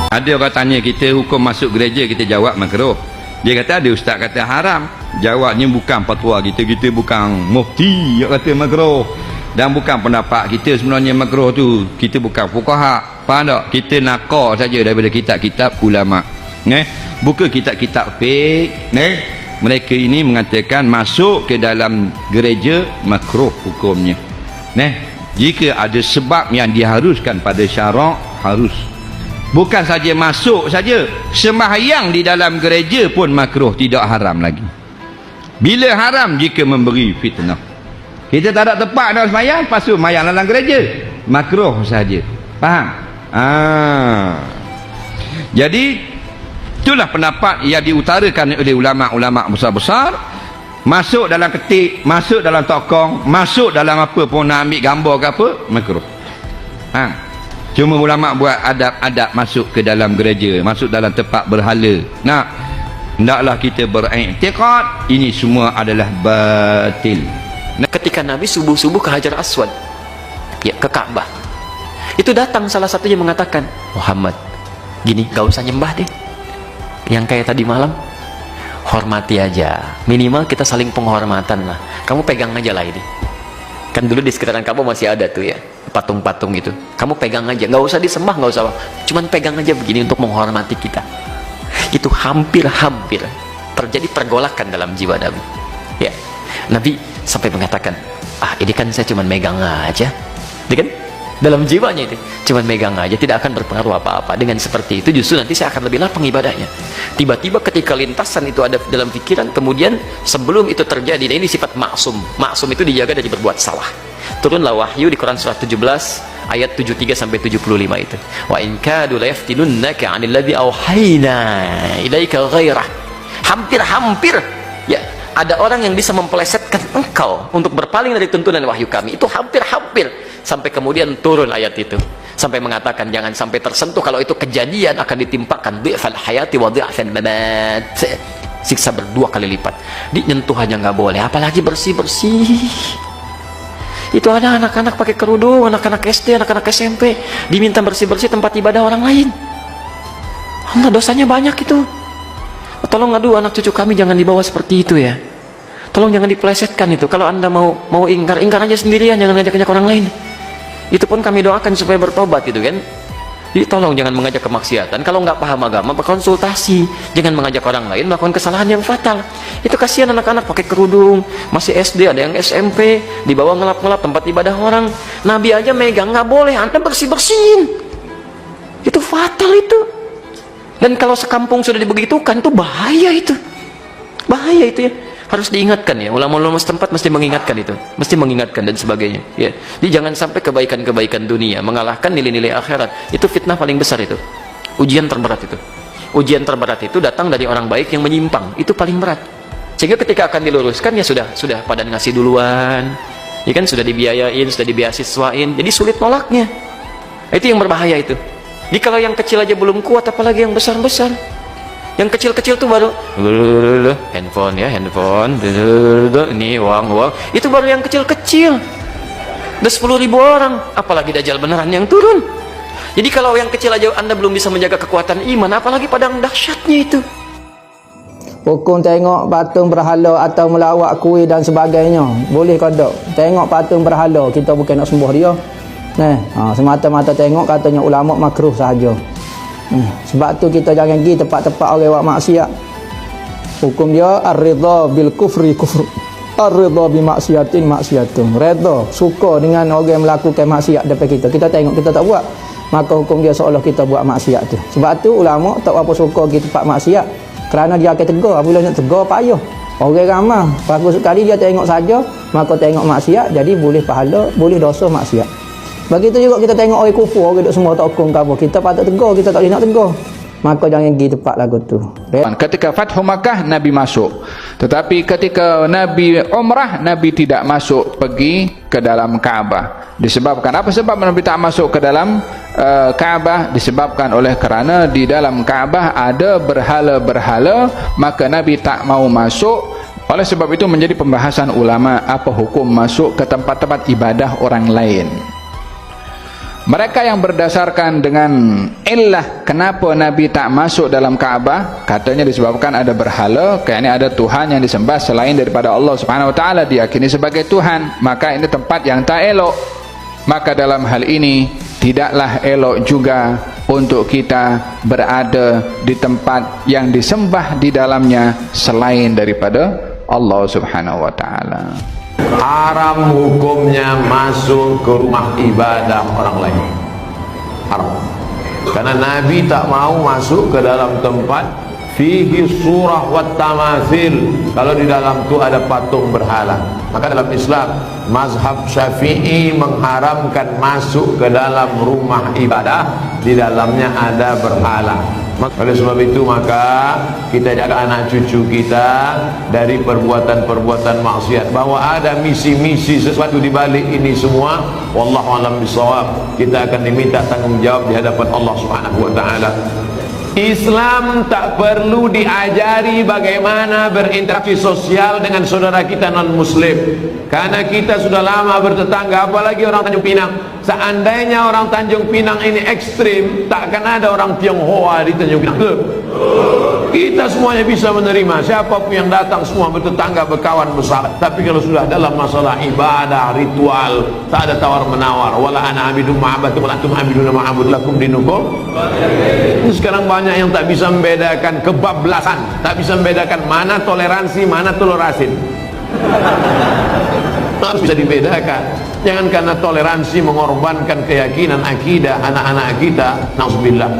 Ada orang tanya kita hukum masuk gereja, kita jawab makruh. Dia kata ada ustaz kata haram. Jawabnya bukan fatwa kita, kita bukan mufti yang kata makruh. Dan bukan pendapat kita sebenarnya makruh tu. Kita bukan fuqaha. Faham tak? Kita nakar saja daripada kitab-kitab ulama. Buka kitab-kitab fiqh. Mereka ini mengatakan masuk ke dalam gereja makruh hukumnya. Jika ada sebab yang diharuskan pada syarak, harus. Bukan saja masuk saja, sembahyang di dalam gereja pun makruh, tidak haram lagi. Bila haram? Jika memberi fitnah. Kita tak ada tempat nak sembahyang, lepas tu sembahyang dalam gereja, makruh saja. Faham? Jadi itulah pendapat yang diutarakan oleh ulama-ulama besar-besar. Masuk dalam ketik, masuk dalam tokong, masuk dalam apa pun, nak ambil gambar ke apa, makruh. Cuma ulama buat adab-adab masuk ke dalam gereja, masuk dalam tempat berhala. Hendaklah kita beriktikad ini semua adalah batil. Ketika Nabi subuh-subuh ke Hajar Aswad, ya, ke Ka'bah, itu datang salah satunya mengatakan, Muhammad, gini, gak usah nyembah deh yang kayak tadi malam, hormati aja, minimal kita saling penghormatan lah, kamu pegang aja lah ini. Kan dulu di sekitaran Ka'bah masih ada tuh ya patung-patung itu, kamu pegang aja, nggak usah disembah, nggak usah, cuman pegang aja begini untuk menghormati kita. Itu hampir-hampir terjadi pergolakan dalam jiwa Nabi. Ya, Nabi sampai mengatakan, ini kan saya cuman megang aja, kan? Dalam jiwanya itu cuman megang aja, tidak akan berpengaruh apa-apa. Dengan seperti itu justru nanti saya akan lebih lapang ibadahnya. Tiba-tiba ketika lintasan itu ada dalam pikiran, kemudian sebelum itu terjadi, dan ini sifat maksum. Maksum itu dijaga dari berbuat salah. Turunlah wahyu di Quran surah 17 ayat 73 sampai 75 itu. Wa in kadu la yaftinunnaka 'anil ladzi auhayna ilaika ghairah. Hampir-hampir ya ada orang yang bisa mempelesetkan engkau untuk berpaling dari tuntunan wahyu kami. Itu hampir-hampir, sampai kemudian turun ayat itu, sampai mengatakan jangan sampai tersentuh, kalau itu kejadian akan ditimpakan dhi'fal hayati wa dhi'fal mamat, siksa berdua kali lipat. Dinyentuh aja nggak boleh, apalagi bersih-bersih. Itu ada anak-anak pakai kerudung, anak-anak SD, anak-anak SMP, diminta bersih-bersih tempat ibadah orang lain. Allah, dosanya banyak itu. Tolong, aduh, anak cucu kami jangan dibawa seperti itu ya. Tolong jangan dipelesetkan itu. Kalau anda mau ingkar aja sendirian, jangan ngajak-ngajak orang lain. Itu pun kami doakan supaya bertobat gitu kan. Jadi tolong jangan mengajak kemaksiatan. Kalau nggak paham agama, berkonsultasi. Jangan mengajak orang lain melakukan kesalahan yang fatal. Itu kasihan anak-anak pakai kerudung, masih SD, ada yang SMP, dibawa ngelap-ngelap tempat ibadah orang. Nabi aja megang, nggak boleh, anda bersih-bersihin. Itu fatal itu. Dan kalau sekampung sudah dibegitukan, itu bahaya itu. Bahaya itu ya. Harus diingatkan ya, ulama-ulama setempat mesti mengingatkan itu, mesti mengingatkan dan sebagainya ya. Jadi jangan sampai kebaikan-kebaikan dunia mengalahkan nilai-nilai akhirat. Itu fitnah paling besar itu, ujian terberat itu. Ujian terberat itu datang dari orang baik yang menyimpang, itu paling berat. Sehingga ketika akan diluruskan ya sudah pada ngasih duluan ya kan, sudah dibiayain, sudah dibeasiswain, jadi sulit nolaknya. Itu yang berbahaya itu. Jadi kalau yang kecil aja belum kuat, apalagi yang besar-besar. Yang kecil-kecil tuh baru handphone ya, handphone, ini uang, itu baru yang kecil-kecil. Udah 10.000 orang, apalagi dajjal beneran yang turun. Jadi kalau yang kecil aja anda belum bisa menjaga kekuatan iman, apalagi padang dahsyatnya itu. Hukum tengok patung berhala atau melawat kuih dan sebagainya, boleh kodok. Tengok patung berhala, kita bukan nak sembuh dia. Semata-mata tengok, katanya ulama makruh sahaja. Sebab tu kita jangan pergi tempat-tempat orang buat maksiat. Hukum dia ar-ridha bil kufri kufr, ar-ridha bi maksiatin maksiatun. Redha, suka dengan orang yang melakukan maksiat depan kita. Kita tengok, kita tak buat, maka hukum dia seolah kita buat maksiat tu. Sebab tu ulama tak apa suka pergi tempat maksiat, kerana dia akan tegur. Apabila nak tegur payah. Orang ramai, bagus sekali dia tengok saja, maka tengok maksiat, jadi boleh pahala, boleh dosa maksiat. Begitu juga kita tengok orang kufur, orang duk semua tokong ke apa, kita patut tegur, kita tak boleh nak tegur. Maka jangan pergi tempat lagu tu. Ketika Fathu Makkah Nabi masuk, tetapi ketika Nabi umrah, Nabi tidak masuk pergi ke dalam Kaabah. Disebabkan apa sebab Nabi tak masuk ke dalam Kaabah? Disebabkan oleh kerana di dalam Kaabah ada berhala-berhala, maka Nabi tak mau masuk. Oleh sebab itu menjadi pembahasan ulama apa hukum masuk ke tempat-tempat ibadah orang lain. mereka yang berdasarkan dengan illah kenapa Nabi tak masuk dalam Kaabah, katanya disebabkan ada berhala, kayaknya ada Tuhan yang disembah selain daripada Allah Subhanahu Wa Taala, diyakini sebagai Tuhan, maka ini tempat yang tak elok. Maka dalam hal ini tidaklah elok juga untuk kita berada di tempat yang disembah di dalamnya selain daripada Allah Subhanahu Wa Taala. Haram hukumnya masuk ke rumah ibadah orang lain. Haram. Karena Nabi tak mau masuk ke dalam tempat fihi surah wat tamathil, kalau di dalam tu ada patung berhala. Maka dalam Islam mazhab Syafi'i mengharamkan masuk ke dalam rumah ibadah di dalamnya ada berhala. Oleh sebab itu maka kita jaga anak cucu kita dari perbuatan-perbuatan maksiat, bahwa ada misi-misi sesuatu di balik ini semua. Wallahu a'lam bishawab. Kita akan diminta tanggungjawab di hadapan Allah Subhanahu wa taala. Islam tak perlu diajari bagaimana berinteraksi sosial dengan saudara kita non muslim, karena kita sudah lama bertetangga, apalagi orang Tanjung Pinang. Seandainya orang Tanjung Pinang ini ekstrim, tak akan ada orang Tionghoa di Tanjung Pinang. Kita semuanya bisa menerima, siapapun yang datang semua bertetangga, berkawan, bersahabat. Tapi kalau sudah dalam masalah ibadah, ritual, tak ada tawar menawar. Wala ana abidun ma'abatum wala antum abidun ma'abud lakum dinukum. Ini sekarang banyak yang tak bisa membedakan kebablasan, tak bisa membedakan mana toleransi, mana toleransi. Harus bisa dibedakan. Jangan karena toleransi mengorbankan keyakinan akidah anak-anak kita. Nauzubillah.